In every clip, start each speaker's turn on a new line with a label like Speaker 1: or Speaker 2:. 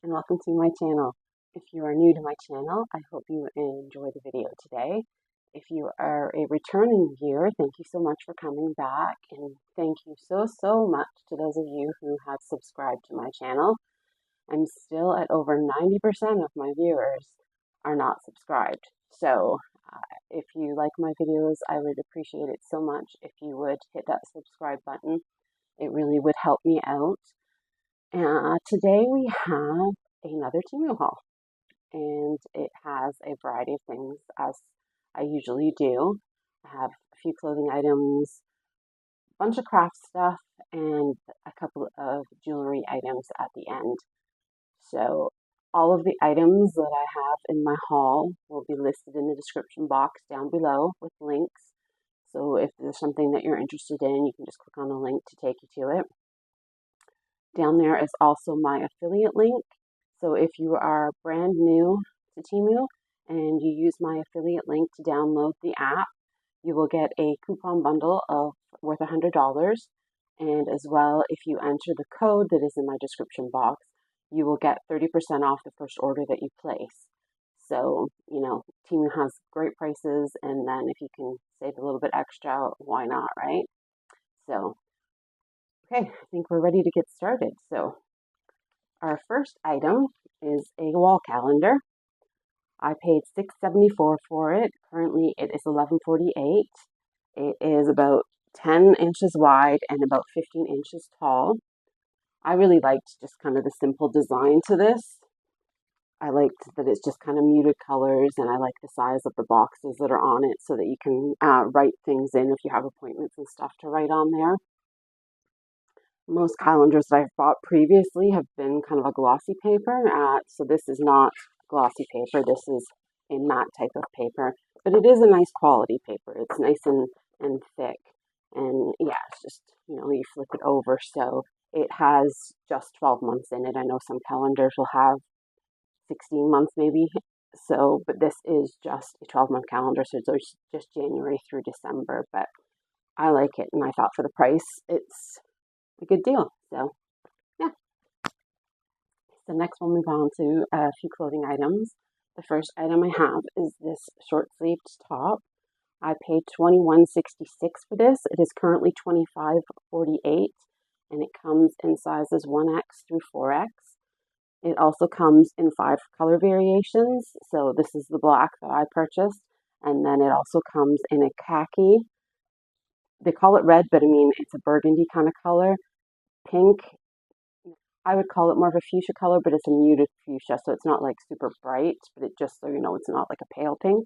Speaker 1: and welcome to my channel. If you are new to my channel, I hope you enjoy the video today. If you are a returning viewer, thank you so much for coming back, and thank you so much to those of you who have subscribed to my channel. I'm still at over 90% of my viewers are not subscribed. So if you like my videos, I would appreciate it so much if you would hit that subscribe button. It really would help me out. Today we have another Temu haul, and it has a variety of things as I usually do. I have a few clothing items, a bunch of craft stuff, and a couple of jewelry items at the end. So all of the items that I have in my haul will be listed in the description box down below with links. So if there's something that you're interested in, you can just click on the link to take you to it. Down there is also my affiliate link. So if you are brand new to Temu and you use my affiliate link to download the app, you will get a coupon bundle of worth $100. And as well, if you enter the code that is in my description box, you will get 30% off the first order that you place. So, you know, Temu has great prices, and then if you can save a little bit extra, why not, right? So, okay, I think we're ready to get started. So our first item is a wall calendar. I paid $6.74 for it. Currently it is $11.48. It is about 10 inches wide and about 15 inches tall. I really liked just kind of the simple design to this. I liked that it's just kind of muted colors, and I like the size of the boxes that are on it so that you can write things in if you have appointments and stuff to write on there. Most calendars that I've bought previously have been kind of a glossy paper, so this is not glossy paper. This is a matte type of paper, but it is a nice quality paper. It's nice and thick, and yeah, it's just, you know, you flip it over, so it has just 12 months in it. I know some calendars will have 16 months maybe, so, but this is just a 12-month calendar, so it's just January through December, but I like it, and I thought for the price, it's a good deal. So yeah. So next we'll move on to a few clothing items. The first item I have is this short-sleeved top. I paid $21.66 for this. It is currently $25.48, and it comes in sizes 1X through 4X. It also comes in 5 color variations. So this is the black that I purchased, and then it also comes in a khaki. They call it red, but I mean, it's a burgundy kind of color. Pink, I would call it more of a fuchsia color, but it's a muted fuchsia, so it's not like super bright, but it just, so you know, it's not like a pale pink.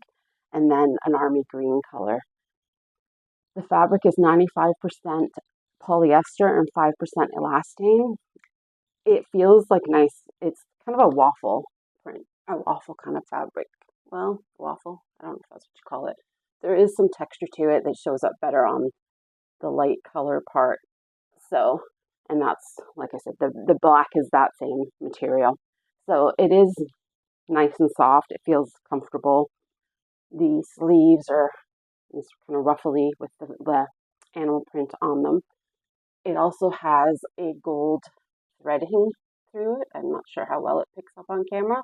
Speaker 1: And then an army green color. The fabric is 95% polyester and 5% elastane. It feels like nice, it's kind of a waffle print, a waffle kind of fabric. Well, waffle, I don't know if that's what you call it. There is some texture to it that shows up better on the light color part. So, and that's, like I said, the black is that same material. So it is nice and soft. It feels comfortable. The sleeves are kind of ruffly with the animal print on them. It also has a gold threading through it. I'm not sure how well it picks up on camera.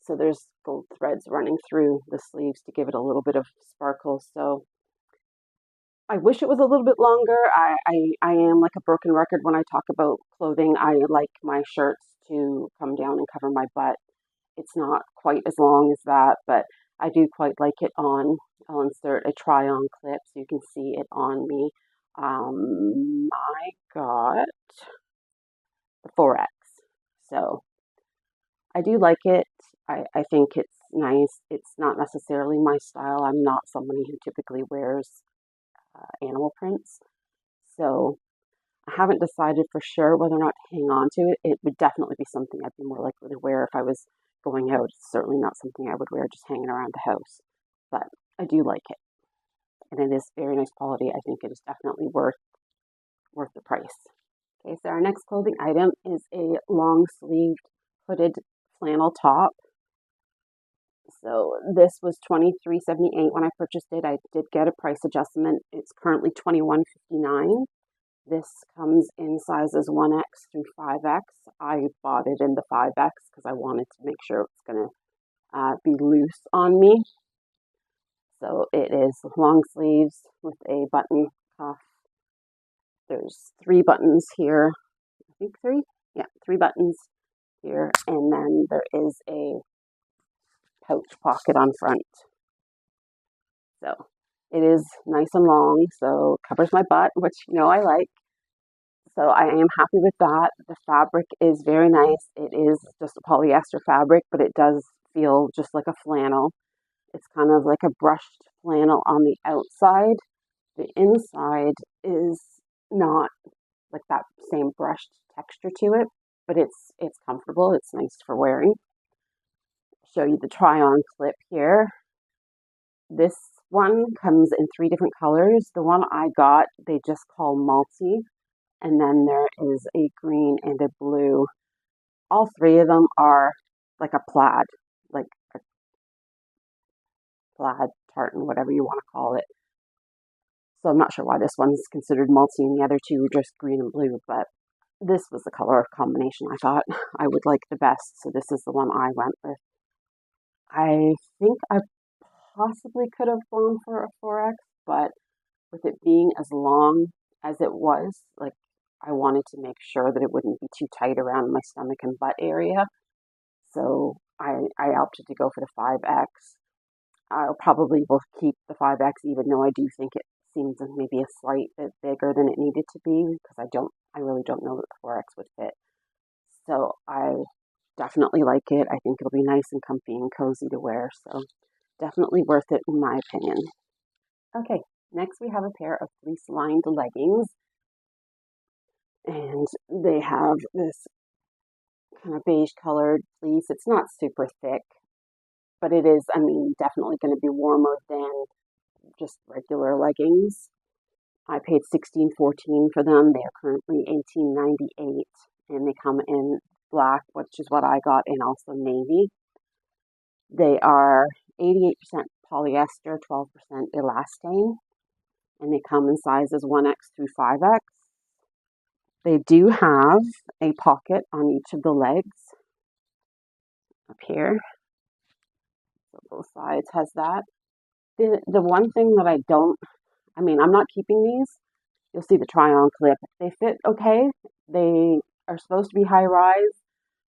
Speaker 1: So there's gold threads running through the sleeves to give it a little bit of sparkle. So I wish it was a little bit longer. I am like a broken record when I talk about clothing. I like my shirts to come down and cover my butt. It's not quite as long as that, but I do quite like it on. I'll insert a try-on clip so you can see it on me. I got the 4X. So I do like it. I think it's nice. It's not necessarily my style. I'm not somebody who typically wears animal prints, so I haven't decided for sure whether or not to hang on to it. It would definitely be something I'd be more likely to wear if I was going out. It's certainly not something I would wear just hanging around the house, but I do like it, and it is very nice quality. I think it is definitely worth the price. Okay, so our next clothing item is a long-sleeved hooded flannel top. So this was $23.78 when I purchased it. I did get a price adjustment. It's currently $21.59. This comes in sizes 1X through 5X. I bought it in the 5X because I wanted to make sure it's going to be loose on me. So it is long sleeves with a button cuff. There's 3 buttons here. I think 3? Yeah, 3 buttons here. And then there is a pouch pocket on front. So it is nice and long, so covers my butt, which you know I like. So I am happy with that. The fabric is very nice. It is just a polyester fabric, but it does feel just like a flannel. It's kind of like a brushed flannel on the outside. The inside is not like that same brushed texture to it, but it's comfortable. It's nice for wearing. Show you the try-on clip here. This one comes in 3 different colors. The one I got, they just call multi. And then there is a green and a blue. All 3 of them are like a plaid, like a plaid tartan, whatever you want to call it. So I'm not sure why this one's considered multi and the other 2 are just green and blue, but this was the color combination I thought I would like the best. So this is the one I went with. I think I possibly could have gone for a 4X, but with it being as long as it was, like, I wanted to make sure that it wouldn't be too tight around my stomach and butt area. So I opted to go for the 5X. I probably will keep the 5X, even though I do think it seems maybe a slight bit bigger than it needed to be, because I really don't know that the 4X would fit. So I definitely like it. I think it'll be nice and comfy and cozy to wear. So definitely worth it in my opinion. Okay, next we have a pair of fleece lined leggings. And they have this kind of beige colored fleece. It's not super thick, but it is, I mean, definitely going to be warmer than just regular leggings. I paid $16.14 for them. They are currently $18.98, and they come in black, which is what I got, and also navy. They are 88% polyester, 12% elastane, and they come in sizes 1X through 5X. They do have a pocket on each of the legs up here. So both sides has that. The one thing that I'm not keeping these. You'll see the try-on clip. They fit okay. They are supposed to be high-rise.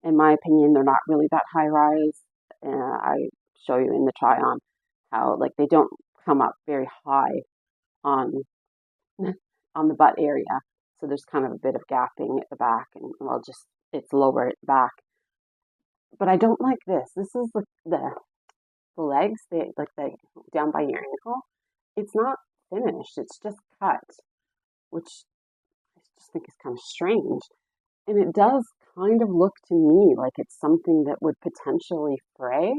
Speaker 1: In my opinion, they're not really that high-rise. I show you in the try-on how, like, they don't come up very high on the butt area. So there's kind of a bit of gapping at the back, and well, just it's lower at the back. But I don't like this. This is the legs, they down by your ankle. It's not finished. It's just cut, which I just think is kind of strange. And it does kind of look to me like it's something that would potentially fray.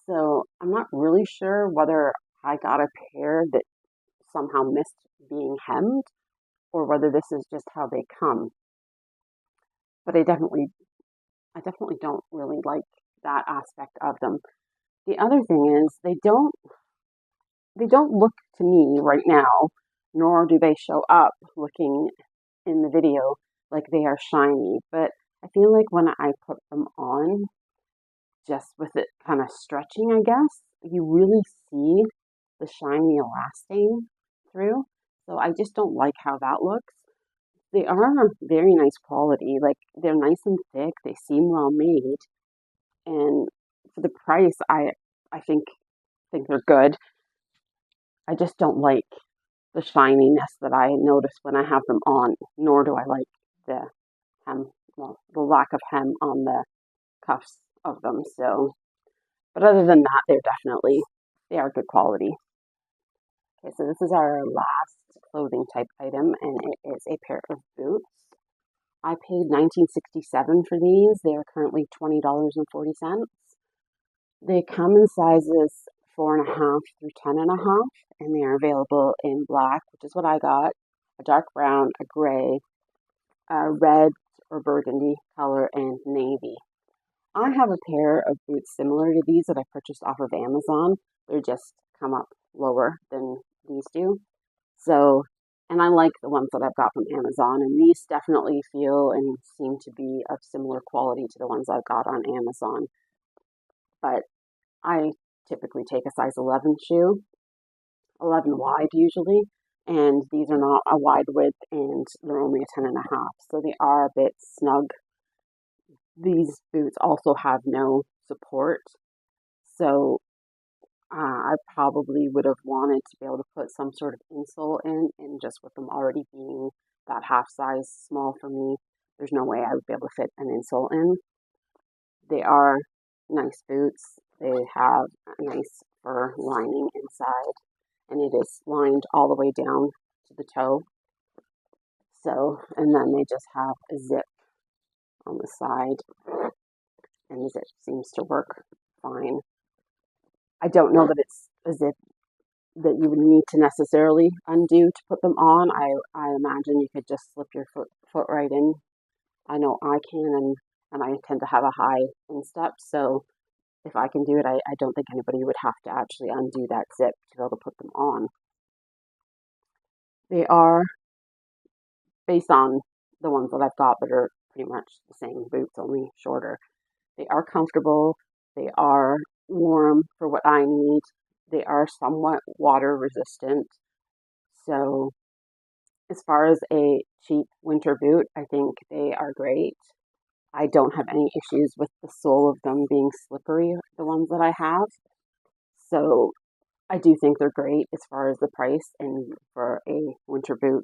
Speaker 1: So I'm not really sure whether I got a pair that somehow missed being hemmed, or whether this is just how they come. But I definitely don't really like that aspect of them. The other thing is they don't look to me right now, nor do they show up looking in the video like they are shiny. But I feel like when I put them on, just with it kind of stretching, I guess, you really see the shiny elastane through. So I just don't like how that looks. They are very nice quality. Like, they're nice and thick. They seem well made. And for the price, I think they're good. I just don't like the shininess that I notice when I have them on, nor do I like the hem, well, the lack of hem on the cuffs of them. So, but other than that, they are good quality. Okay, so this is our last clothing type item, and it is a pair of boots. I paid $19.67 for these. They are currently $20.40. They come in sizes 4.5 through 10.5, and they are available in black, which is what I got, a dark brown, a gray, a red or burgundy color, and navy. I have a pair of boots similar to these that I purchased off of Amazon. They just come up lower than these do. So And I like the ones that I've got from Amazon, and these definitely feel and seem to be of similar quality to the ones I've got on Amazon. But I typically take a size 11 shoe, 11 wide usually, and these are not a wide width, and they're only a 10.5, so they are a bit snug. These boots also have no support, so I probably would have wanted to be able to put some sort of insole in, and just with them already being that half size small for me, there's no way I would be able to fit an insole in. They are nice boots. They have a nice fur lining inside, and it is lined all the way down to the toe. So, and then they just have a zip on the side, and the zip seems to work fine. I don't know that it's a zip that you would need to necessarily undo to put them on. I imagine you could just slip your foot right in. I know I can, and I tend to have a high instep, so if I can do it, I don't think anybody would have to actually undo that zip to be able to put them on. They are based on the ones that I've got that are pretty much the same boots, only shorter. They are comfortable. They are warm for what I need. They are somewhat water resistant. So as far as a cheap winter boot, I think they are great. I don't have any issues with the sole of them being slippery, the ones that I have. So I do think they're great as far as the price, and for a winter boot,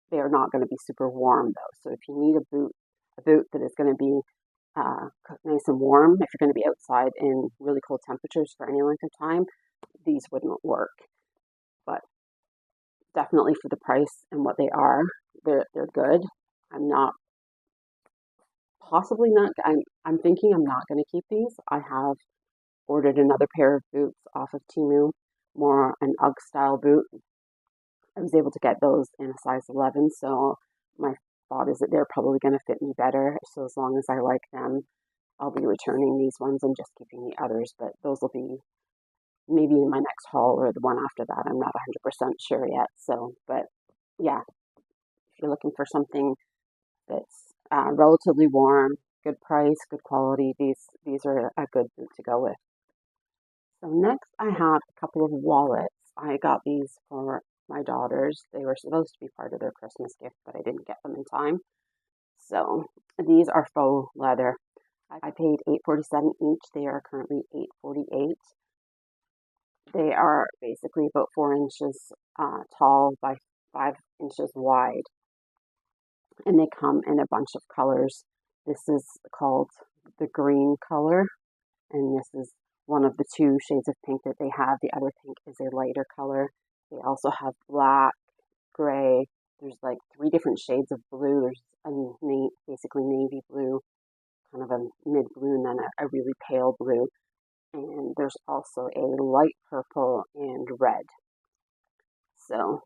Speaker 1: they are not going to be super warm though. So if you need a boot that is going to be nice and warm, if you're going to be outside in really cold temperatures for any length of time, these wouldn't work. But definitely for the price and what they are, they're good. I'm not possibly not. I'm thinking I'm not going to keep these. I have ordered another pair of boots off of Temu, more an UGG style boot. I was able to get those in a size 11, so my thought is that they're probably going to fit me better. So as long as I like them, I'll be returning these ones and just keeping the others. But those will be maybe in my next haul or the one after that. I'm not 100% sure yet. So, but yeah, if you're looking for something that's relatively warm, good price, good quality, these are a good boot to go with. So next I have a couple of wallets. I got these for my daughters. They were supposed to be part of their Christmas gift, but I didn't get them in time. So these are faux leather. I paid $8.47 each. They are currently $8.48. They are basically about 4 inches tall by 5 inches wide, and they come in a bunch of colors. This is called the green color, and this is one of the 2 shades of pink that they have. The other pink is a lighter color. They also have black, gray. There's like 3 different shades of blue. There's a basically navy blue, kind of a mid blue, and then a really pale blue. And there's also a light purple and red. So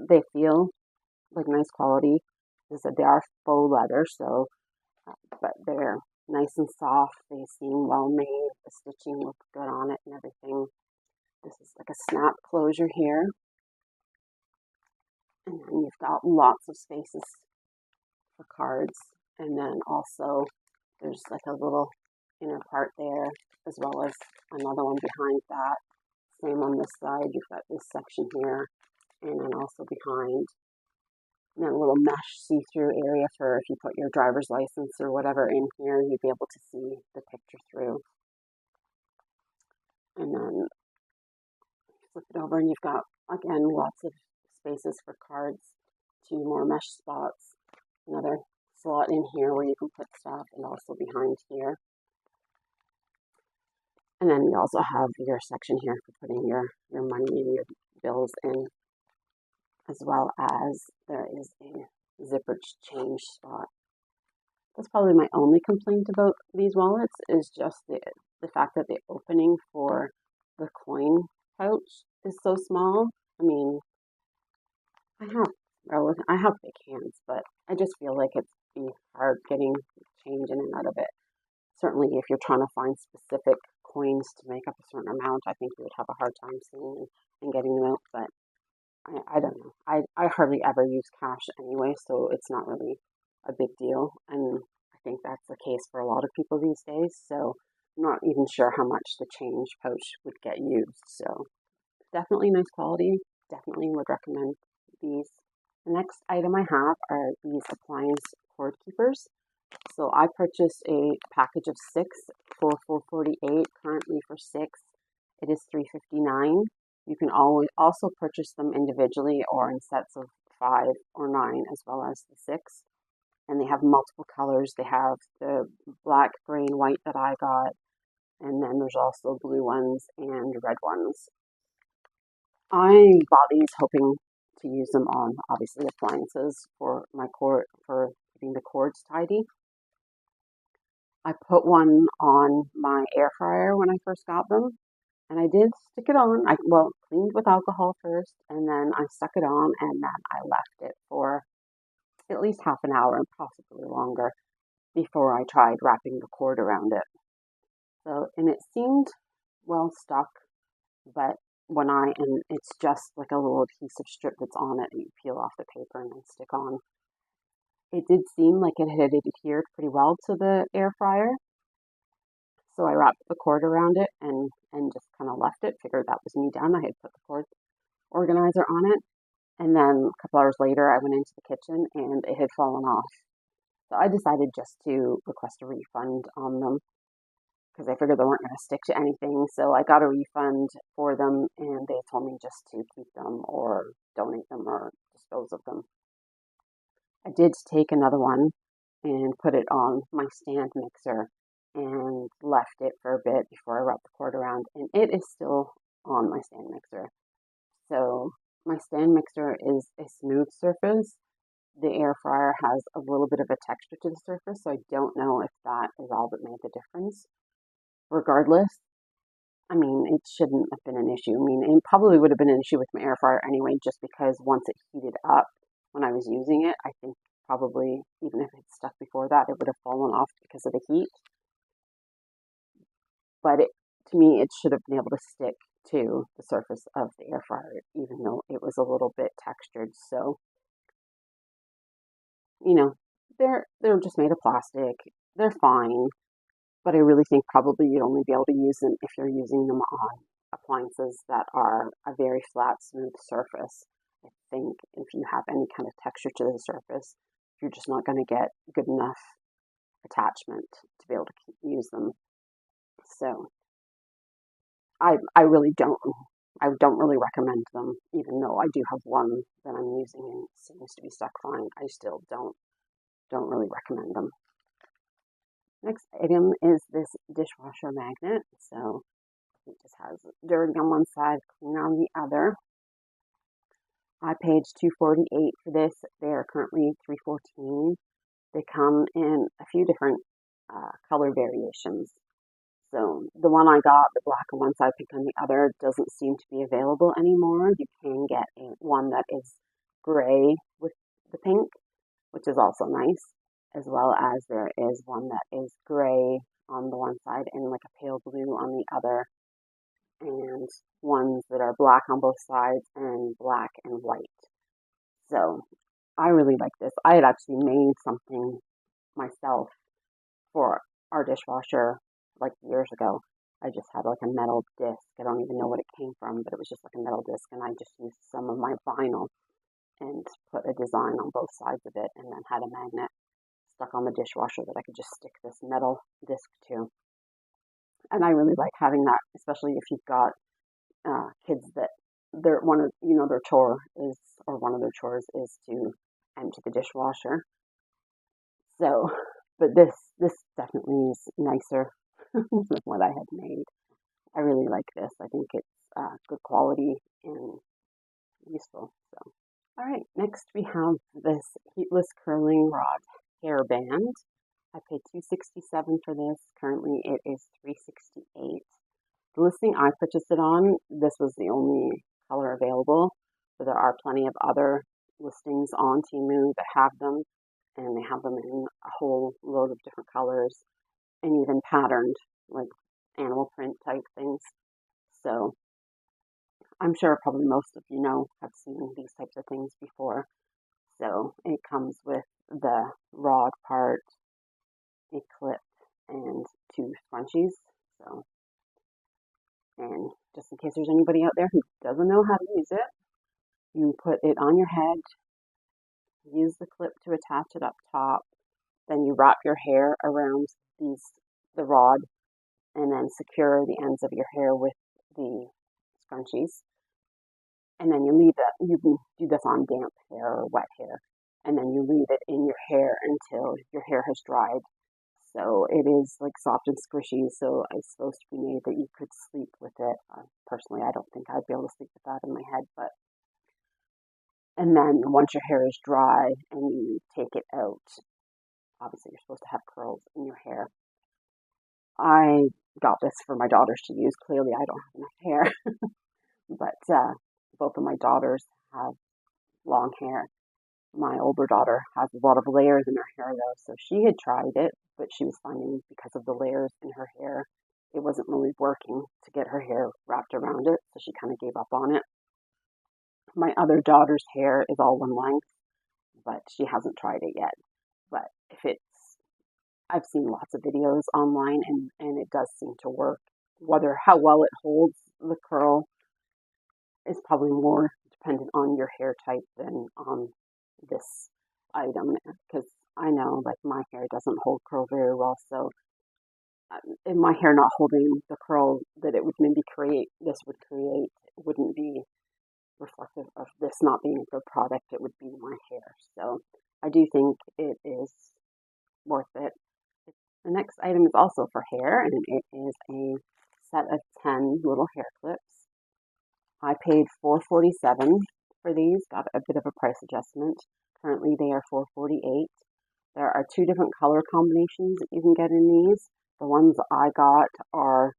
Speaker 1: they feel like nice quality. As I said, they are faux leather, so but they're nice and soft. They seem well made. The stitching looks good on it and everything. This is like a snap closure here. And then you've got lots of spaces for cards. And then also there's like a little inner part there, as well as another one behind that. Same on this side. You've got this section here, and then also behind. And then a little mesh see-through area for if you put your driver's license or whatever in here, you'd be able to see the picture through. And then flip it over, and you've got, again, lots of spaces for cards, 2 more mesh spots, another slot in here where you can put stuff, and also behind here. And then you also have your section here for putting your money and your bills in, as well as there is a zipper change spot. That's probably my only complaint about these wallets, is just the fact that the opening for the coin pouch is so small. I mean, I have big hands, but I just feel like it'd be hard getting change in and out of it. Certainly if you're trying to find specific coins to make up a certain amount, I think you would have a hard time seeing and getting them out. But I don't know. I hardly ever use cash anyway, so it's not really a big deal. And I think that's the case for a lot of people these days. So I'm not even sure how much the change pouch would get used. So definitely nice quality. Definitely would recommend these. The next item I have are these Appliance cord keepers. So I purchased a package of 6 for $4.48. Currently for 6, it is $3.59. You can always also purchase them individually or in sets of 5 or 9, as well as the 6. And they have multiple colors. They have the black, gray, and white that I got, and then there's also blue ones and red ones. I bought these hoping to use them on, obviously, appliances for my cord, for keeping the cords tidy. I put one on my air fryer when I first got them, and I did stick it on. I cleaned with alcohol first, and then I stuck it on, and then I left it for at least half an hour and possibly longer before I tried wrapping the cord around it. So, and it seemed well stuck, but and it's just like a little adhesive strip that's on it that you peel off the paper and then stick on. It did seem like it had adhered pretty well to the air fryer. So I wrapped the cord around it and just kind of left it, figured that was me done. I had put the cord organizer on it. And then a couple hours later, I went into the kitchen and it had fallen off. So I decided just to request a refund on them because I figured they weren't going to stick to anything. So I got a refund for them and they told me just to keep them or donate them or dispose of them. I did take another one and put it on my stand mixer and left it for a bit before I wrapped the cord around, and it is still on my stand mixer. So my stand mixer is a smooth surface. The air fryer has a little bit of a texture to the surface, so I don't know if that is all that made the difference. Regardless, I mean, it shouldn't have been an issue. I mean, it probably would have been an issue with my air fryer anyway, just because once it heated up when I was using it, I think probably even if it stuck before that, it would have fallen off because of the heat. But to me, it should have been able to stick to the surface of the air fryer, even though it was a little bit textured. So, you know, they're just made of plastic. They're fine, but I really think probably you'd only be able to use them if you're using them on appliances that are a very flat, smooth surface. I think if you have any kind of texture to the surface, you're just not going to get good enough attachment to be able to use them. So I really don't really recommend them, even though I do have one that I'm using and it seems to be stuck fine. I still don't really recommend them. Next item is this dishwasher magnet. So it just has dirty on one side, clean on the other. I paid $2.48 for this. They are currently $3.14. They come in a few different color variations. So the one I got, the black on one side, pink on the other, doesn't seem to be available anymore. You can get one that is gray with the pink, which is also nice, as well as there is one that is gray on the one side and like a pale blue on the other, and ones that are black on both sides and black and white. So I really like this. I had actually made something myself for our dishwasher like years ago. I just had like a metal disc. I don't even know what it came from, but it was just like a metal disc, and I just used some of my vinyl and put a design on both sides of it, and then had a magnet stuck on the dishwasher that I could just stick this metal disc to. And I really like having that, especially if you've got kids that one of their chore is, or one of their chores is to empty the dishwasher. So, but this definitely is nicer than what I had made. I really like this. I think it's good quality and useful. So, all right, next we have this Heatless curling rod hairband. I paid $2.67 for this. Currently, it is $3.68. The listing I purchased it on, this was the only color available, but there are plenty of other listings on Temu that have them, and they have them in a whole load of different colors and even patterned, like animal print type things. So I'm sure probably most of you know, have seen these types of things before. So it comes with the rod part, a clip, and two scrunchies. So, and just in case there's anybody out there who doesn't know how to use it, you put it on your head, use the clip to attach it up top, then you wrap your hair around the rod, and then secure the ends of your hair with the scrunchies. And then you leave it, you can do this on damp hair or wet hair, and then you leave it in your hair until your hair has dried. So it is like soft and squishy, so it's supposed to be made that you could sleep with it. Personally, I don't think I'd be able to sleep with that in my head, but and then once your hair is dry and you take it out, obviously you're supposed to have curls in your hair. I got this for my daughters to use. Clearly I don't have enough hair, but both of my daughters have long hair. My older daughter has a lot of layers in her hair though, so she had tried it, but she was finding because of the layers in her hair, it wasn't really working to get her hair wrapped around it, so she kind of gave up on it. My other daughter's hair is all one length, but she hasn't tried it yet. But I've seen lots of videos online, and it does seem to work. How well it holds the curl is probably more dependent on your hair type than on this item, because I know like my hair doesn't hold curl very well, so my hair not holding the curl that it would maybe this would create, wouldn't be reflective of this not being a good product. It would be my hair. So I do think it is worth it. The next item is also for hair, and it is a set of 10 little hair clips. I paid $4.47 for these, got a bit of a price adjustment. Currently they are $4.48. There are two different color combinations that you can get in these. The ones I got are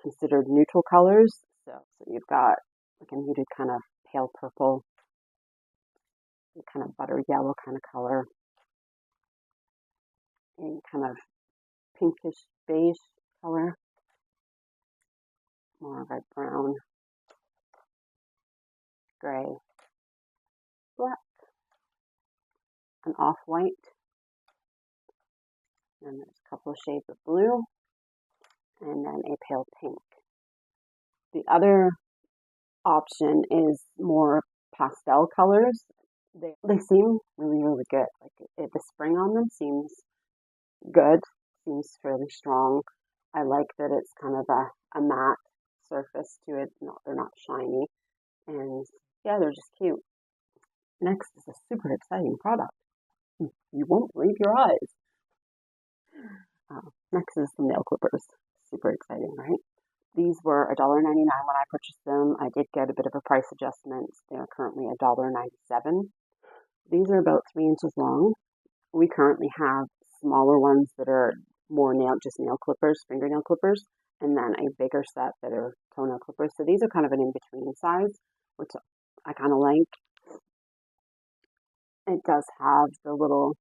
Speaker 1: considered neutral colors. So you've got like a muted kind of pale purple, a kind of butter yellow kind of color, a kind of pinkish beige color, more of a brown, gray, black, an off-white, and there's a couple of shades of blue, and then a pale pink. The other option is more pastel colors. They seem really, really good. Like the spring on them seems good, seems fairly strong. I like that it's kind of a matte surface to it. No, they're not shiny. And yeah, they're just cute. Next is a super exciting product. You won't believe your eyes. Next is some nail clippers. Super exciting, right? These were $1.99 when I purchased them. I did get a bit of a price adjustment. They are currently $1.97. These are about 3 inches long. We currently have smaller ones that are more just nail clippers, fingernail clippers, and then a bigger set that are toenail clippers. So these are kind of an in-between size, which I kind of like. It does have the little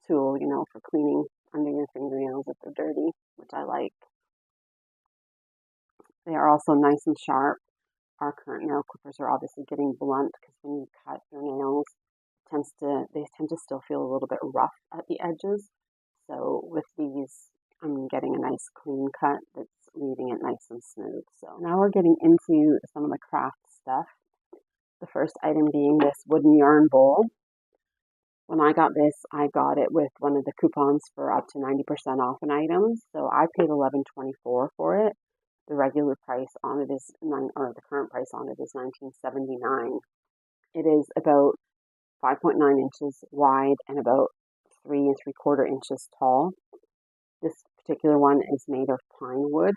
Speaker 1: tool, for cleaning under your fingernails if they're dirty, which I like. They are also nice and sharp. Our current nail clippers are obviously getting blunt because when you cut your nails, they tend to still feel a little bit rough at the edges. So with these, I'm getting a nice clean cut that's leaving it nice and smooth. So now we're getting into some of the craft stuff. The first item being this wooden yarn bowl. When I got this, I got it with one of the coupons for up to 90% off an item. So I paid $11.24 for it. The regular price on it is the current price on it is $19.79. It is about 5.9 inches wide and about 3 3/4 inches tall. This particular one is made of pine wood,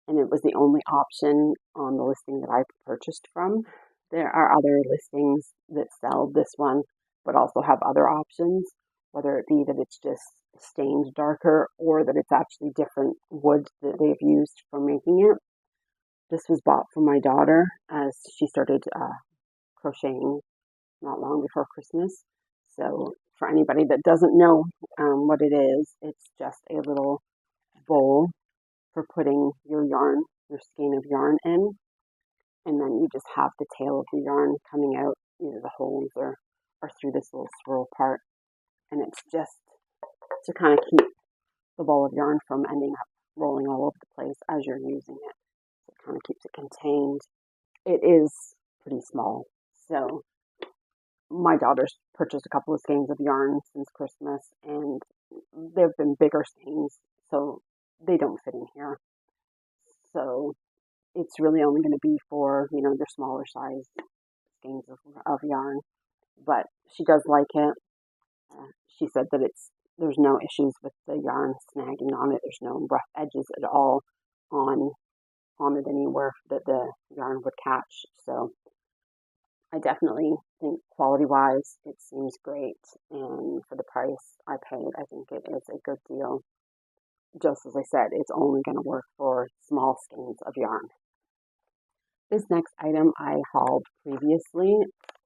Speaker 1: and it was the only option on the listing that I purchased from. There are other listings that sell this one, but also have other options, whether it be that it's just stained darker or that it's actually different wood that they've used for making it. This was bought for my daughter as she started crocheting not long before Christmas. So for anybody that doesn't know what it is, it's just a little bowl for putting your skein of yarn in. and then you just have the tail of the yarn coming out, either the holes or through this little swirl part. And it's just to kind of keep the ball of yarn from ending up rolling all over the place as you're using it. So it kind of keeps it contained. It is pretty small. So my daughter's purchased a couple of skeins of yarn since Christmas, and there have been bigger skeins, so they don't fit in here. So it's really only going to be for, you know, their smaller size skeins of yarn. But she does like it. She said that there's no issues with the yarn snagging on it. There's no rough edges at all on it anywhere that the yarn would catch. So I definitely think quality-wise, it seems great. And for the price I paid, I think it is a good deal. Just as I said, it's only going to work for small skeins of yarn. This next item I hauled previously.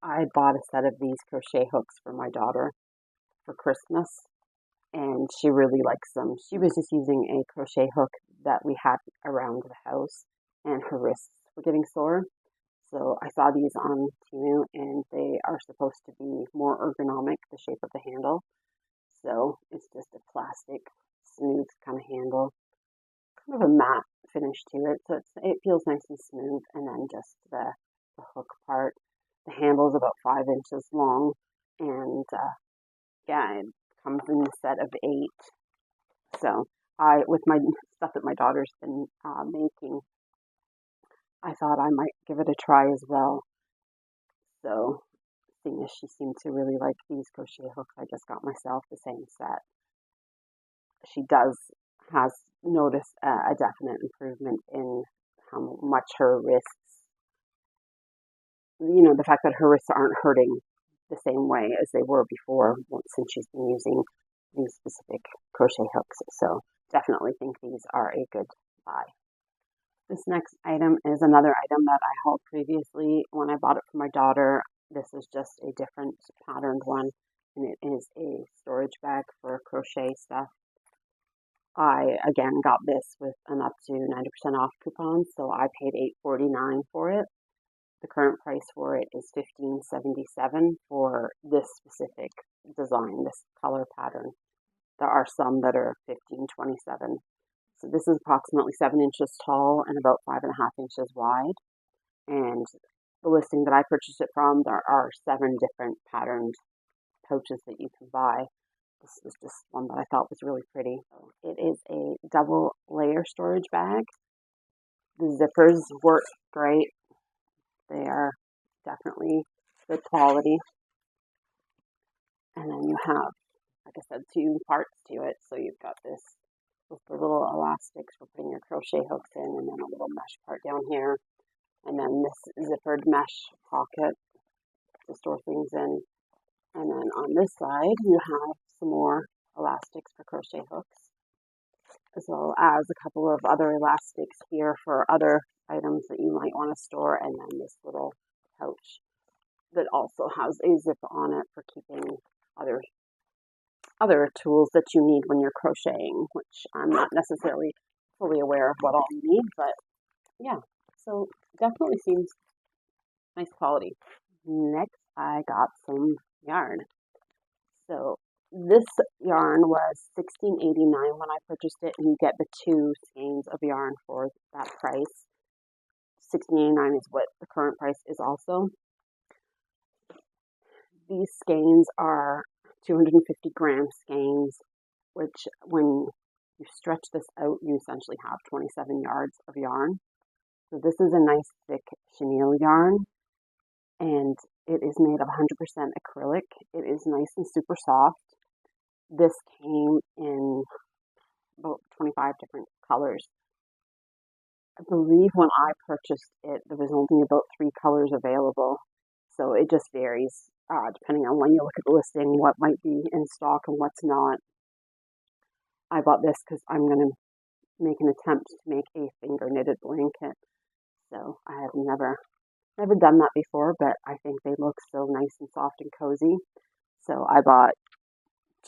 Speaker 1: I bought a set of these crochet hooks for my daughter for Christmas, and she really likes them. She was just using a crochet hook that we had around the house, and her wrists were getting sore. So I saw these on Temu, and they are supposed to be more ergonomic, the shape of the handle. So it's just a plastic, smooth kind of handle, kind of a matte finish to it. So it feels nice and smooth, and then just the hook part. The handle is about 5 inches long, and yeah, it comes in a set of 8. So with my stuff that my daughter's been making, I thought I might give it a try as well. So seeing as she seemed to really like these crochet hooks, I just got myself the same set. She has noticed a definite improvement in how much her wrists, you know, the fact that her wrists aren't hurting the same way as they were before since she's been using these specific crochet hooks. So definitely think these are a good buy. This next item is another item that I hauled previously when I bought it for my daughter. This is just a different patterned one, and it is a storage bag for crochet stuff. I, again, got this with an up to 90% off coupon, so I paid $8.49 for it. The current price for it is $15.77 for this specific design, this color pattern. There are some that are $15.27. So this is approximately 7 inches tall and about 5.5 inches wide. And the listing that I purchased it from, there are 7 different patterned pouches that you can buy. This is just one that I thought was really pretty. It is a double layer storage bag. The zippers work great. They are definitely good quality. And then you have, like I said, 2 parts to it. So you've got this with the little elastics for putting your crochet hooks in, and then a little mesh part down here. And then this zippered mesh pocket to store things in. And then on this side, you have some more elastics for crochet hooks, as well as a couple of other elastics here for other items that you might want to store, and then this little pouch that also has a zip on it for keeping other tools that you need when you're crocheting, which I'm not necessarily fully aware of what all you need, but yeah, so definitely seems nice quality. Next, I got some yarn. So this yarn was $16.89 when I purchased it, and you get the 2 skeins of yarn for that price. $16.89 is what the current price is also. These skeins are 250 gram skeins, which when you stretch this out, you essentially have 27 yards of yarn. So this is a nice thick chenille yarn, and it is made of 100% acrylic. It is nice and super soft. This came in about 25 different colors. I believe when I purchased it, there was only about 3 colors available. So it just varies depending on when you look at the listing, what might be in stock and what's not. I bought this because I'm going to make an attempt to make a finger knitted blanket. So I have never done that before, but I think they look so nice and soft and cozy. So I bought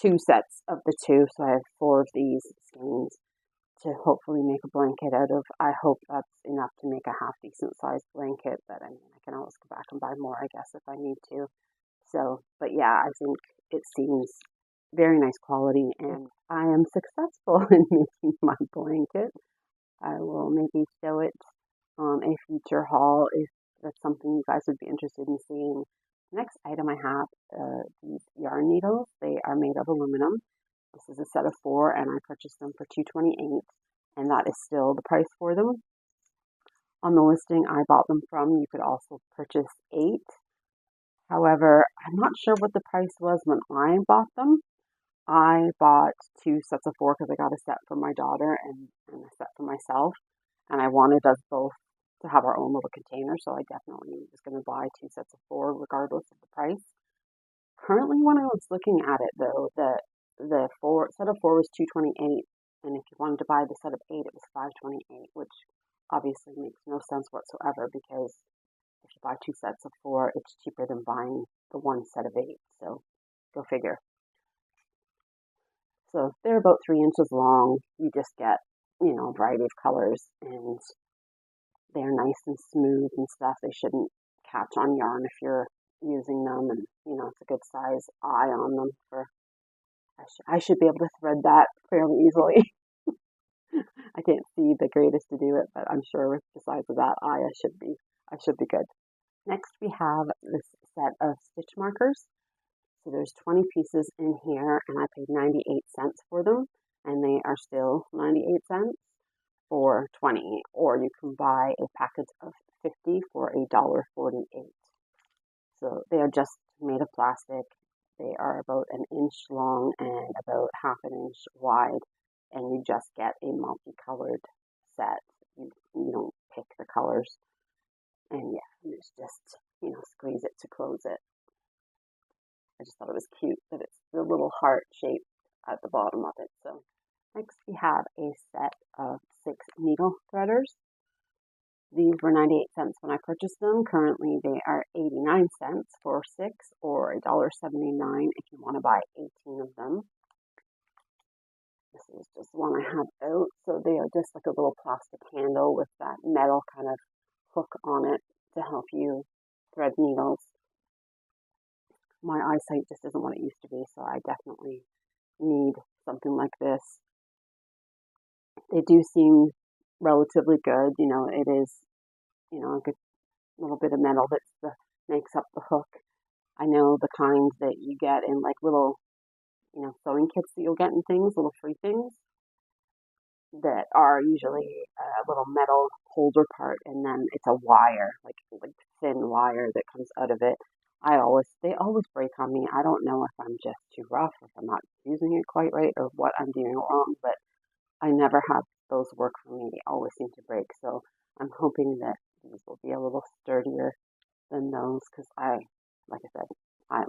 Speaker 1: 2 sets of the 2, so I have 4 of these skeins to hopefully make a blanket out of. I hope that's enough to make a half decent sized blanket, but I mean, I can always go back and buy more, I guess, if I need to. So, but yeah, I think it seems very nice quality, and I am successful in making my blanket. I will maybe show it on a future haul if that's something you guys would be interested in seeing. Next item I have these yarn needles. They are made of aluminum. This is a set of 4, and I purchased them for $2.28, and that is still the price for them. On the listing I bought them from, you could also purchase 8. However, I'm not sure what the price was when I bought them. I bought 2 sets of 4 because I got a set for my daughter and a set for myself, and I wanted us both to have our own little container, so I definitely was going to buy 2 sets of 4 regardless of the price. Currently, when I was looking at it though, the set of 4 was $2.28, and if you wanted to buy the set of 8, it was $5.28, which obviously makes no sense whatsoever because if you buy 2 sets of 4, it's cheaper than buying the 1 set of 8. So go figure. So they're about 3 inches long. You just get, you know, a variety of colors, and they're nice and smooth and stuff. They shouldn't catch on yarn if you're using them, and you know, it's a good size eye on them for. I should be able to thread that fairly easily. I can't see the greatest to do it, but I'm sure with the size of that eye, I should be good. Next, we have this set of stitch markers. So there's 20 pieces in here, and I paid 98 cents for them, and they are still 98 cents for 20, or you can buy a package of 50 for $1.48. So they are just made of plastic. They are about 1 inch long and about half an inch wide, and you just get a multicolored set. You don't pick the colors, and yeah, it's just, you know, squeeze it to close it. I just thought it was cute that it's the little heart shape at the bottom of it. So next we have a set of 6 needle threaders. These were 98 cents when I purchased them. Currently they are 89 cents for 6, or $1.79 if you want to buy 18 of them. This is just one I have out. So they are just like a little plastic handle with that metal kind of hook on it to help you thread needles. My eyesight just isn't what it used to be, so I definitely need something like this. They do seem relatively good. You know, it is, you know, a good little bit of metal that makes up the hook. I know the kinds that you get in like little, you know, sewing kits that you'll get in things, little free things that are usually a little metal holder part, and then it's a wire, like thin wire that comes out of it. They always break on me. I don't know if I'm just too rough, if I'm not using it quite right, or what I'm doing wrong, but I never have those work for me. They always seem to break. So I'm hoping that these will be a little sturdier than those, because like I said,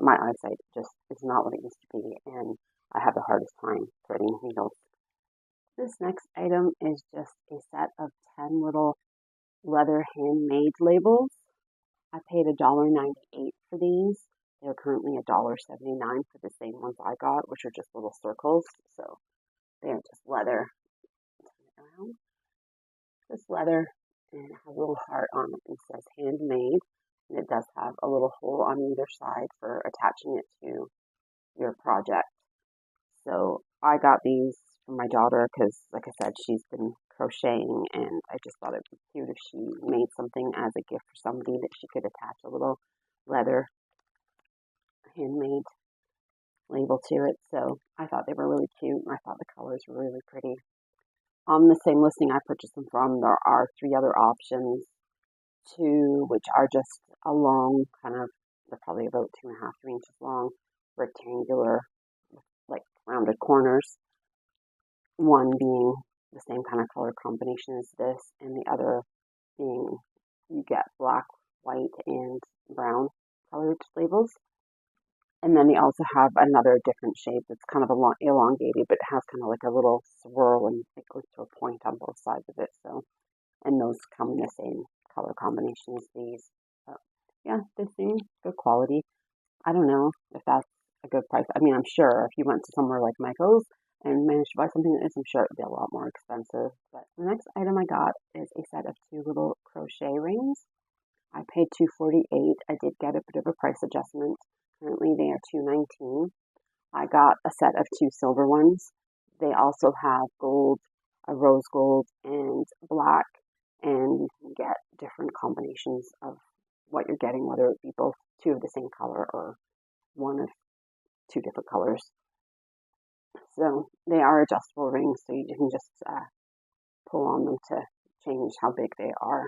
Speaker 1: my eyesight just is not what it used to be, and I have the hardest time threading needles. This next item is just a set of 10 little leather handmade labels. I paid $1.98 for these. They're currently $1.79 for the same ones I got, which are just little circles. So they're just leather. Turn it around. Just leather, and it has a little heart on it and says handmade. And it does have a little hole on either side for attaching it to your project. So I got these for my daughter because, like I said, she's been crocheting, and I just thought it'd be cute if she made something as a gift for somebody that she could attach a little leather handmade label to it. So I thought they were really cute, and I thought the colors were really pretty. On the same listing I purchased them from, there are 3 other options, 2 which are just a long kind of, they're probably about 2.5 to 3 inches long, rectangular, like rounded corners. One being the same kind of color combination as this, and the other being you get black, white, and brown colored labels. And then they also have another different shape that's kind of elongated, but it has kind of like a little swirl, and it goes to a point on both sides of it. So, and those come in the same color combination as these. So, yeah, they seem good quality. I don't know if that's a good price. I mean, I'm sure if you went to somewhere like Michael's and managed to buy something that is, I'm sure it would be a lot more expensive. But the next item I got is a set of 2 little crochet rings. I paid $2.48. I did get a bit of a price adjustment. Currently they are $2.19. I got a set of 2 silver ones. They also have gold, a rose gold, and black, and you can get different combinations of what you're getting, whether it be both 2 of the same color or 1 of 2 different colors. So they are adjustable rings, so you can just pull on them to change how big they are.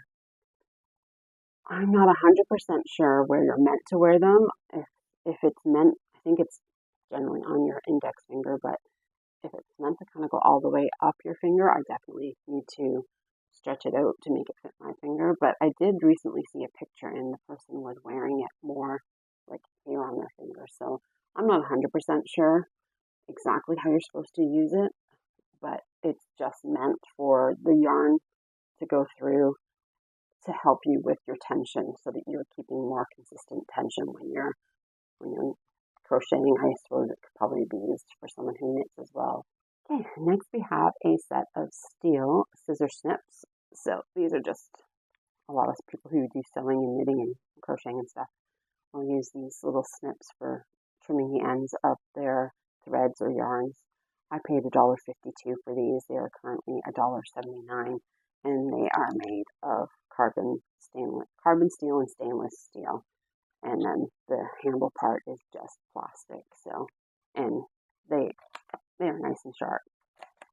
Speaker 1: I'm not 100% sure where you're meant to wear them. If it's meant, I think it's generally on your index finger, but if it's meant to kind of go all the way up your finger, I definitely need to stretch it out to make it fit my finger. But I did recently see a picture and the person was wearing it more like here on their finger. So I'm not 100% sure exactly how you're supposed to use it, but it's just meant for the yarn to go through to help you with your tension so that you're keeping more consistent tension when you're crocheting. I suppose it could probably be used for someone who knits as well. Okay, next we have a set of steel scissor snips. So these are just a lot of people who do sewing and knitting and crocheting and stuff will use these little snips for trimming the ends of their threads or yarns. I paid $1.52 for these. They are currently $1.79, and they are made of carbon steel and stainless steel. And then the handle part is just plastic. So, and they are nice and sharp.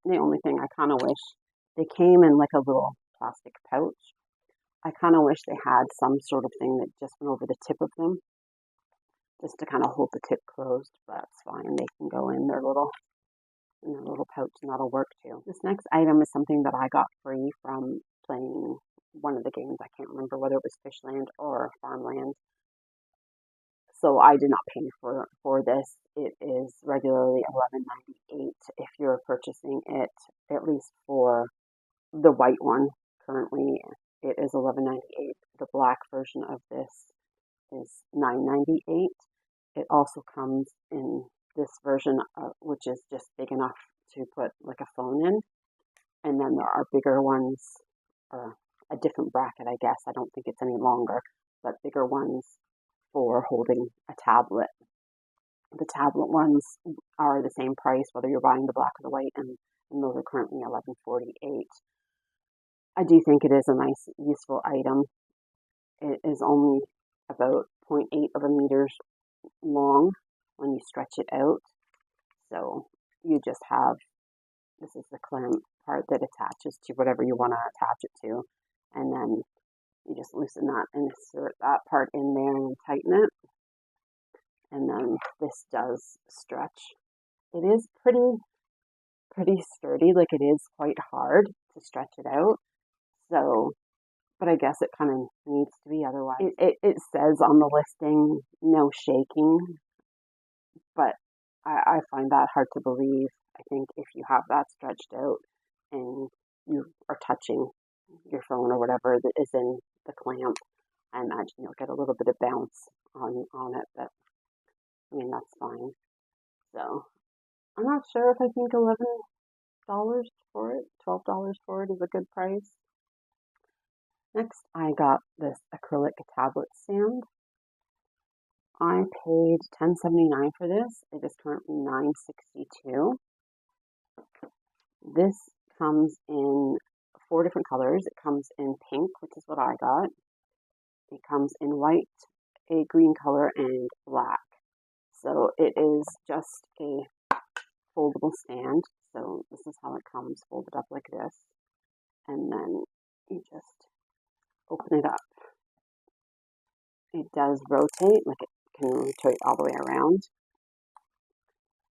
Speaker 1: The only thing I kind of wish, they came in like a little plastic pouch. I kind of wish they had some sort of thing that just went over the tip of them, just to kind of hold the tip closed, but that's fine. They can go in their little pouch, and that'll work too. This next item is something that I got free from playing one of the games. I can't remember whether it was Fishland or Farmland. So I did not pay for this. It is regularly $11.98 if you're purchasing it, at least for the white one. Currently, it is $11.98. The black version of this is $9.98. It also comes in this version, which is just big enough to put like a phone in. And then there are bigger ones, or a different bracket, I guess. I don't think it's any longer, but bigger ones for holding a tablet. The tablet ones are the same price, whether you're buying the black or the white, and those are currently $11.48. I do think it is a nice, useful item. It is only about 0.8 of a meter long when you stretch it out. So you just have, this is the clamp part that attaches to whatever you want to attach it to, and then you just loosen that and insert that part in there and tighten it. And then this does stretch. It is pretty sturdy, like it is quite hard to stretch it out. So, but I guess it kind of needs to be, otherwise. It says on the listing, no shaking, but I find that hard to believe. I think if you have that stretched out and you are touching your phone or whatever that is in the clamp, I imagine you'll get a little bit of bounce on it, but I mean, that's fine. So I'm not sure if I think $11 for it, $12 for it is a good price. Next, I got this acrylic tablet stand. I paid $10.79 for this. It is currently $9.62. This comes in 4 different colors. It comes in pink, which is what I got. It comes in white, a green color, and black. So it is just a foldable stand. So this is how it comes, folded up like this. And then you just open it up. It does rotate, like it can rotate all the way around.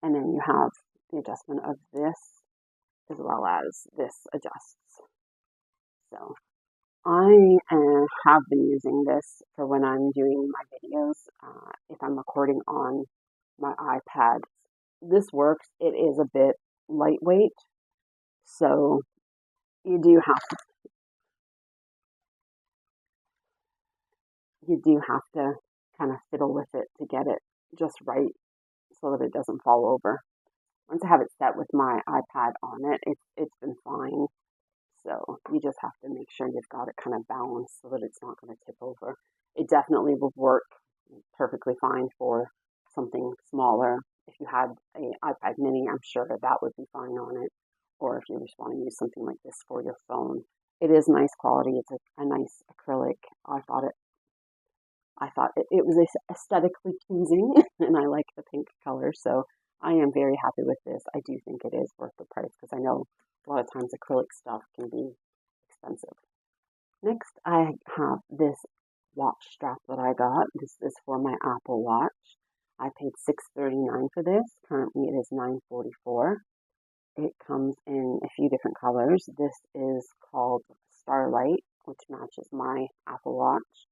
Speaker 1: And then you have the adjustment of this, as well as this adjusts. So I have been using this for when I'm doing my videos. If I'm recording on my iPad, this works. It is a bit lightweight, so you do have to kind of fiddle with it to get it just right so that it doesn't fall over. once I have it set with my iPad on it, it's been fine. So you just have to make sure you've got it kind of balanced so that it's not going to tip over. It definitely will work perfectly fine for something smaller. If you had an iPad mini, I'm sure that would be fine on it. Or if you just want to use something like this for your phone. It is nice quality. It's a nice acrylic. I thought it was aesthetically pleasing, and I like the pink color, so I am very happy with this. I do think it is worth the price because I know a lot of times acrylic stuff can be expensive. Next, I have this watch strap that I got. This is for my Apple Watch. I paid $6.39 for this. Currently, it is $9.44. It comes in a few different colors. This is called Starlight, which matches my Apple Watch.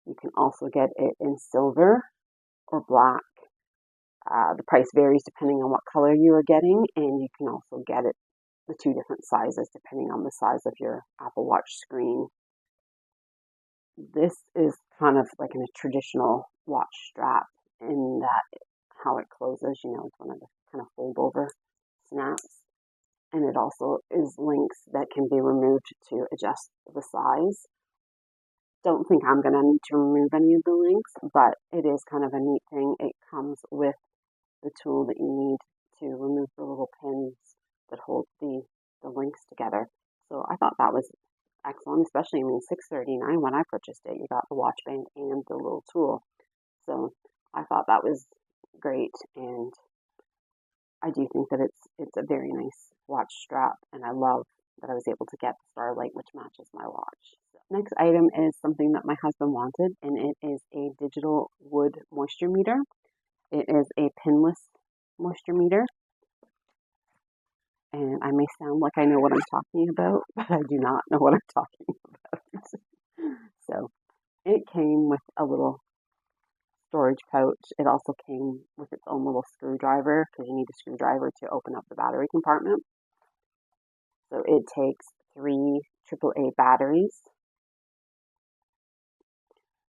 Speaker 1: You can also get it in silver or black. The price varies depending on what color you are getting, and you can also get it the two different sizes depending on the size of your Apple Watch screen. This is kind of like a traditional watch strap in that how it closes, it's one of the kind of fold over snaps. And it also is links that can be removed to adjust the size. Don't think I'm going to need to remove any of the links, but it is kind of a neat thing. It comes with the tool that you need to remove the little pins that hold the links together. So I thought that was excellent, especially, $6.39 when I purchased it. You got the watch band and the little tool. So I thought that was great, and I do think that it's a very nice watch strap, and I love that I was able to get the Starlight, which matches my watch. So, next item is something that my husband wanted, and it is a digital wood moisture meter. It is a pinless moisture meter, and I may sound like I know what I'm talking about, but I do not know what I'm talking about. So it came with a little storage pouch. It also came with its own little screwdriver because you need a screwdriver to open up the battery compartment. So it takes 3 AAA batteries.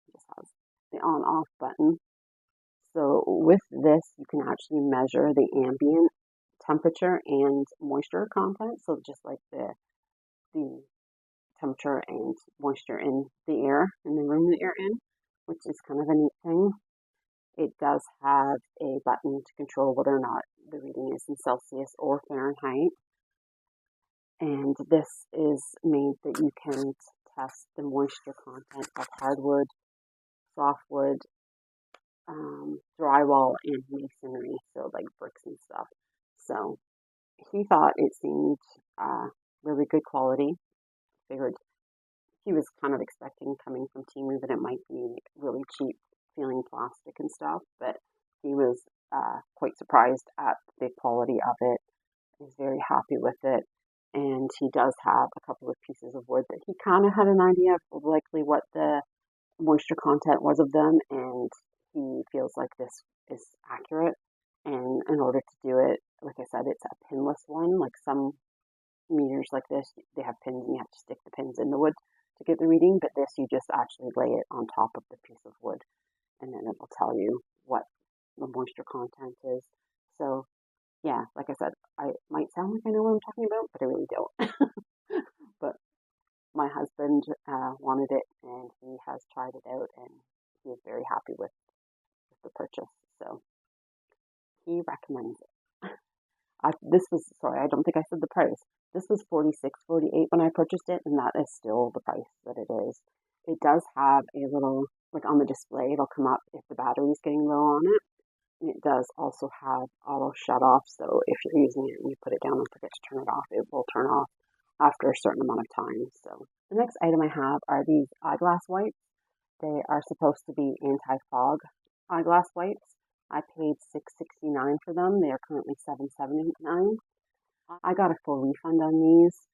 Speaker 1: It just has the on-off button. So with this, you can actually measure the ambient temperature and moisture content. So just like the temperature and moisture in the air in the room that you're in, which is kind of a neat thing. It does have a button to control whether or not the reading is in Celsius or Fahrenheit. And this is made that you can test the moisture content of hardwood, softwood, drywall, and masonry, so like bricks and stuff. So he thought it seemed really good quality. Figured he was kind of expecting, coming from Temu, that it might be really cheap feeling plastic and stuff, but he was quite surprised at the quality of it. He's very happy with it, and he does have a couple of pieces of wood that he kind of had an idea of likely what the moisture content was of them, and he feels like this is accurate. And in order to do it, like I said, it's a pinless one. Like some meters like this, they have pins and you have to stick the pins in the wood to get the reading, but this, you just actually lay it on top of the piece of wood, and then it will tell you what the moisture content is. So yeah, like I said, I might sound like I know what I'm talking about, but I really don't. But my husband wanted it, and he has tried it out, and he is very happy with the purchase. So he recommends it. This was, sorry, I don't think I said the price. This was $46.48 when I purchased it, and that is still the price that it is. It does have a little, like on the display, it'll come up if the battery's getting low on it. And it does also have auto shut off, so if you're using it and you put it down and forget to turn it off, it will turn off after a certain amount of time. So the next item I have are these eyeglass wipes. They are supposed to be anti-fog eyeglass wipes. I paid $6.69 for them. They are currently $7.79. I got a full refund on these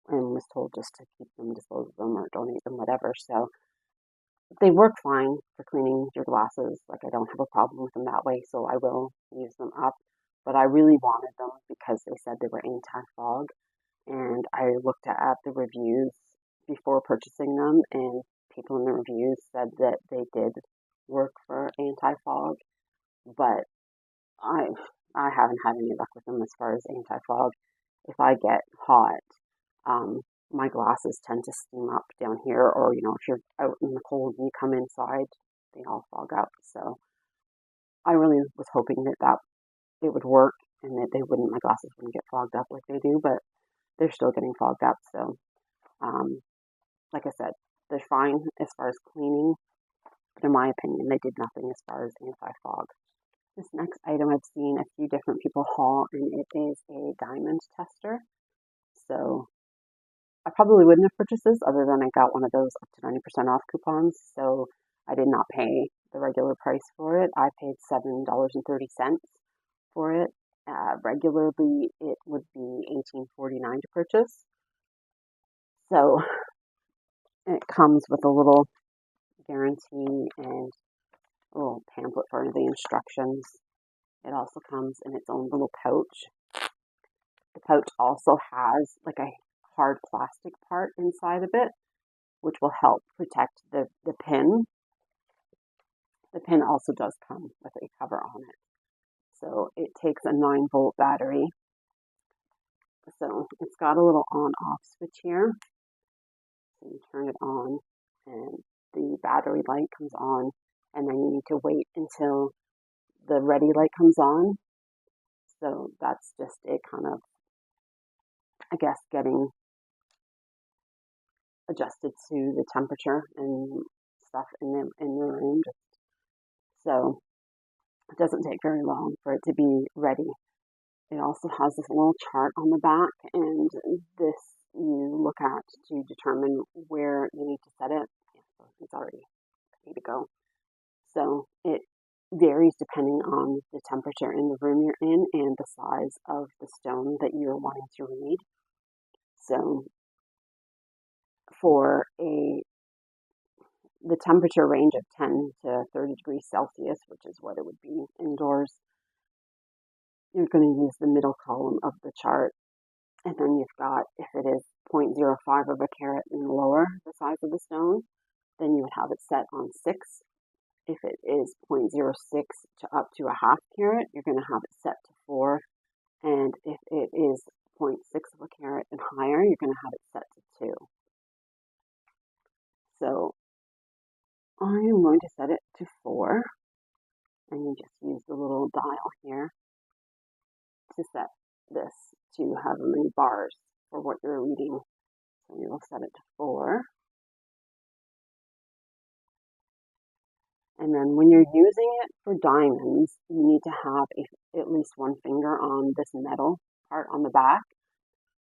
Speaker 1: and was told just to keep them, dispose of them, or donate them, whatever. So they work fine for cleaning your glasses. Like, I don't have a problem with them that way, so I will use them up. But I really wanted them because they said they were anti-fog, and I looked at the reviews before purchasing them, and people in the reviews said that they did work for anti-fog, but I haven't had any luck with them as far as anti-fog. If I get hot, my glasses tend to steam up down here, or, you know, if you're out in the cold and you come inside, they all fog up. So I really was hoping that it would work and that my glasses wouldn't get fogged up like they do, but they're still getting fogged up. So, like I said, they're fine as far as cleaning, but in my opinion, they did nothing as far as anti-fog. This next item I've seen a few different people haul, and it is a diamond tester. So I probably wouldn't have purchased this other than I got one of those up to 90% off coupons. So I did not pay the regular price for it. I paid $7.30 for it. Regularly, it would be $18.49 to purchase. So it comes with a little guarantee and a little pamphlet for the instructions. It also comes in its own little pouch. The pouch also has like a hard plastic part inside of it, which will help protect the pin. The pin also does come with a cover on it. So it takes a 9-volt battery. So it's got a little on-off switch here. So you turn it on and the battery light comes on, and then you need to wait until the ready light comes on. So that's just it, kind of, I guess, getting adjusted to the temperature and stuff in your room. So it doesn't take very long for it to be ready. It also has this little chart on the back, and this you look at to determine where you need to set it. Yeah, so it's already ready to go. So it varies depending on the temperature in the room you're in and the size of the stone that you're wanting to read. So for the temperature range of 10 to 30 degrees Celsius, which is what it would be indoors, you're going to use the middle column of the chart. And then you've got, if it is 0.05 of a carat and lower, the size of the stone, then you would have it set on 6. If it is 0.06 to up to a half carat, you're going to have it set to 4. And if it is 0.6 of a carat and higher, you're going to have it set to 2. So I am going to set it to 4. And you just use the little dial here to set this to have many bars for what you're reading. So you'll set it to 4. And then when you're using it for diamonds, you need to have at least one finger on this metal part on the back.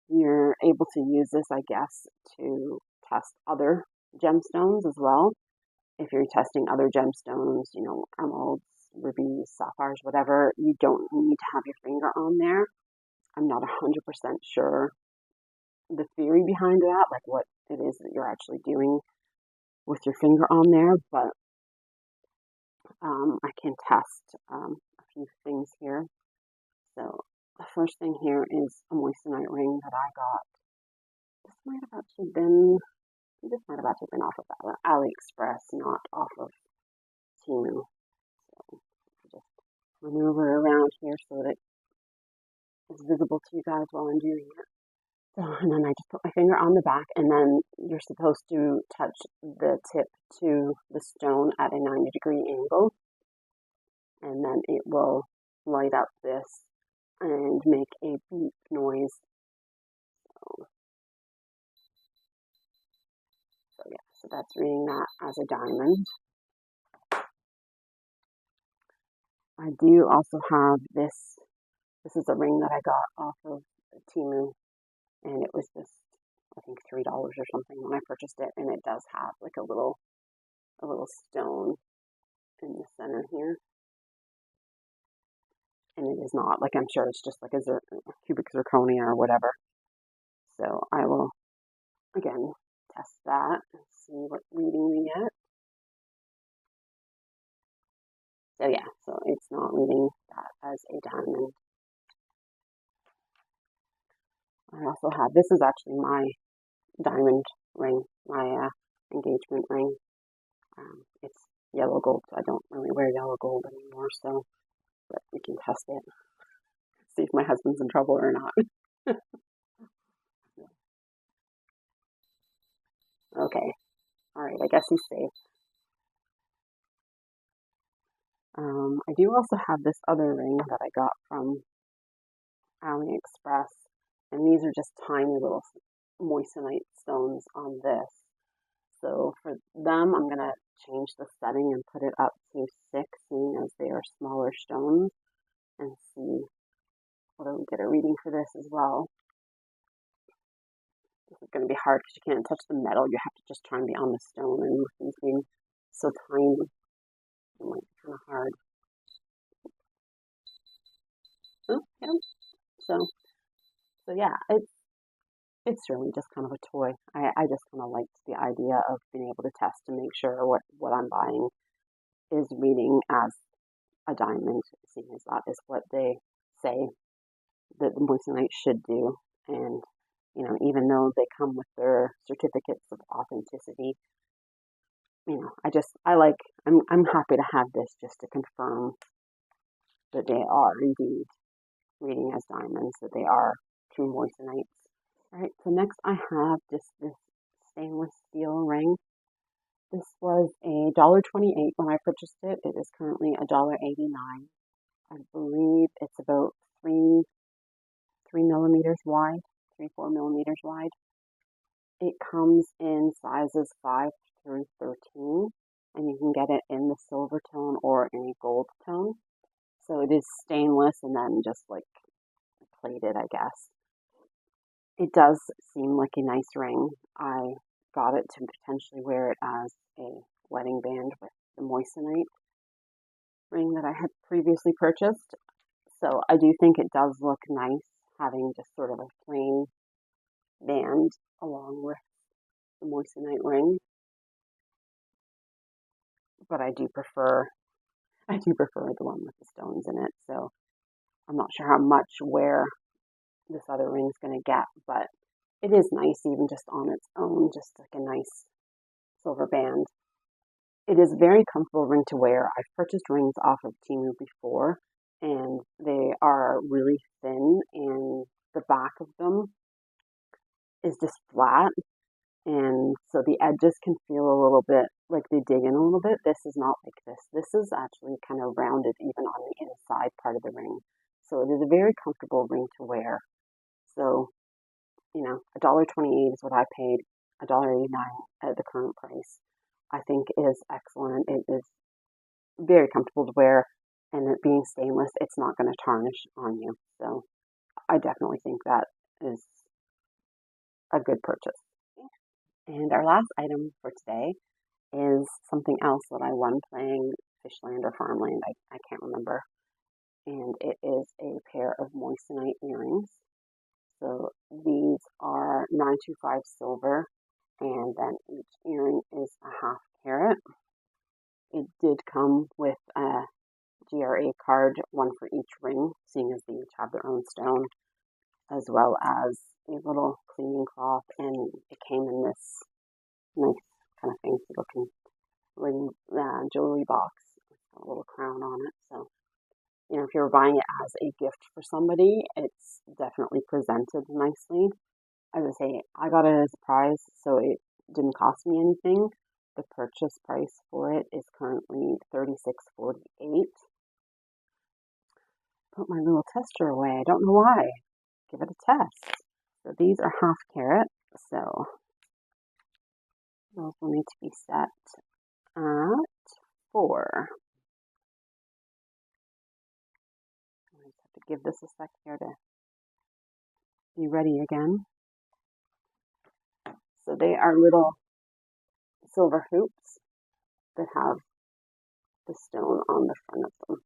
Speaker 1: You're able to use this, I guess, to test other gemstones as well. If you're testing other gemstones, you know, emeralds, rubies, sapphires, whatever, you don't need to have your finger on there. I'm not 100% sure the theory behind that, like what it is that you're actually doing with your finger on there, but I can test a few things here. So the first thing here is a moissanite ring that I got. This might have actually been off of AliExpress, not off of Temu. So just maneuver around here so that it's visible to you guys while I'm doing it. So, and then I just put my finger on the back, and then you're supposed to touch the tip to the stone at a 90-degree angle, and then it will light up this and make a beep noise. So yeah, so that's reading that as a diamond. I do also have this. This is a ring that I got off of Temu, and it was just, I think, $3 or something when I purchased it, and it does have like a little stone in the center here. And it is not, like, I'm sure it's just like a cubic zirconia or whatever. So I will, again, test that and see what reading we get. So yeah, so it's not reading that as a diamond. I also have, this is actually my diamond ring, my engagement ring. It's yellow gold. I don't really wear yellow gold anymore, so but we can test it. See if my husband's in trouble or not. Okay. All right. I guess he's safe. I do also have this other ring that I got from AliExpress, and these are just tiny little moissanite stones on this. So for them, I'm going to change the setting and put it up to 6, seeing as they are smaller stones, and see what I will get a reading for this as well. This is going to be hard because you can't touch the metal. You have to just try and be on the stone, and with these being so tiny, it might be kind of hard. Oh, yeah. So yeah, it's really just kind of a toy. I just kind of liked the idea of being able to test to make sure what I'm buying is reading as a diamond, seeing as that is what they say that the moissanite should do. And, you know, even though they come with their certificates of authenticity, you know, I'm happy to have this just to confirm that they are indeed reading as diamonds, that they are true moissanites. All right, so next I have just this stainless steel ring. This was $1.28 when I purchased it. It is currently $1.89. I believe it's about 3 millimeters wide, 4 millimeters wide. It comes in sizes 5 through 13, and you can get it in the silver tone or in a gold tone. So it is stainless and then just like plated, I guess. It does seem like a nice ring. I got it to potentially wear it as a wedding band with the moissanite ring that I had previously purchased. So I do think it does look nice having just sort of a plain band along with the moissanite ring. But I do prefer the one with the stones in it. So I'm not sure how much wear this other ring is going to get, but it is nice even just on its own, just like a nice silver band. It is a very comfortable ring to wear. I've purchased rings off of Temu before, and they are really thin, and the back of them is just flat, and so the edges can feel a little bit like they dig in a little bit. This is not like this. This is actually kind of rounded even on the inside part of the ring. So it is a very comfortable ring to wear. So, you know, $1.28 is what I paid, $1.89 at the current price. I think it is excellent. It is very comfortable to wear, and it being stainless, it's not going to tarnish on you. So I definitely think that is a good purchase. And our last item for today is something else that I won playing Fishland or Farmland. I can't remember. And it is a pair of moissanite earrings. So these are 925 silver, and then each earring is a ½ carat. It did come with a GRA card, one for each ring, seeing as they each have their own stone, as well as a little cleaning cloth, and it came in this nice kind of fancy looking ring jewelry box with a little crown on it. So, you know, if you're buying it as a gift for somebody, it's definitely presented nicely. As I say, I got it as a prize, so it didn't cost me anything. The purchase price for it is currently $36.48. Put my little tester away. I don't know why. Give it a test. So these are ½ carat. So those will need to be set at 4. I just have to give this a sec here to be ready again. So they are little silver hoops that have the stone on the front of them.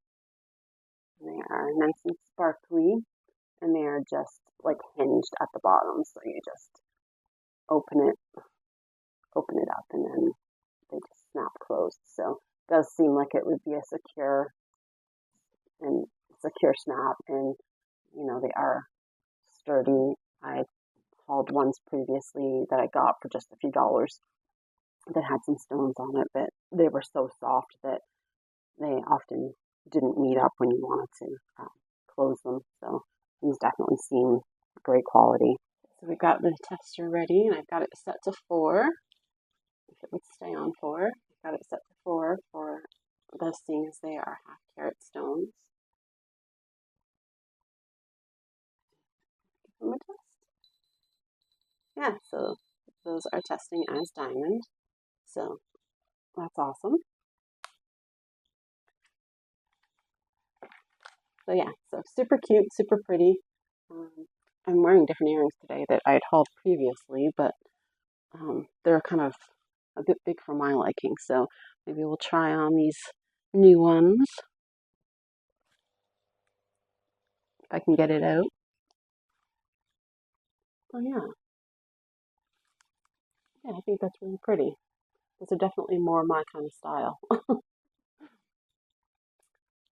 Speaker 1: And they are nice and sparkly, and they are just like hinged at the bottom. So you just open it up, and then they just snap closed. So it does seem like it would be a secure snap, and you know, they are sturdy. I hauled ones previously that I got for just a few dollars that had some stones on it, but they were so soft that they often didn't meet up when you wanted to close them. So these definitely seem great quality. So we've got the tester ready, and I've got it set to 4. If it would stay on 4, I've got it set to 4 for the seeing as they are 1/2 carat stones. Give them a test. Yeah, so those are testing as diamond. So that's awesome. So yeah, so super cute, super pretty. I'm wearing different earrings today that I had hauled previously, but they're kind of a bit big for my liking. So maybe we'll try on these new ones if I can get it out. Oh yeah, I think that's really pretty. Those are definitely more my kind of style.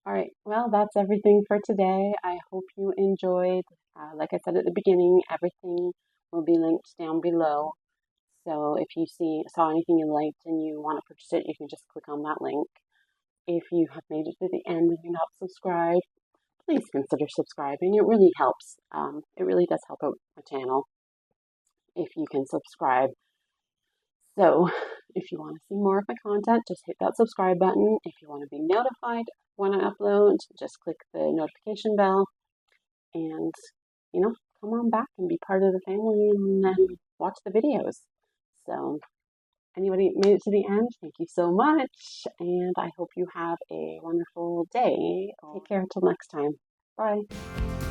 Speaker 1: All right, well, that's everything for today. I hope you enjoyed. Like I said at the beginning, everything will be linked down below. So if you saw anything you liked and you want to purchase it, you can just click on that link. If you have made it to the end and you're not subscribed, please consider subscribing. It really helps. It really does help out my channel if you can subscribe. So if you want to see more of my content, just hit that subscribe button. If you want to be notified when I upload, just click the notification bell and, come on back and be part of the family and then watch the videos. So anybody made it to the end, thank you so much. And I hope you have a wonderful day. Take care until next time. Bye.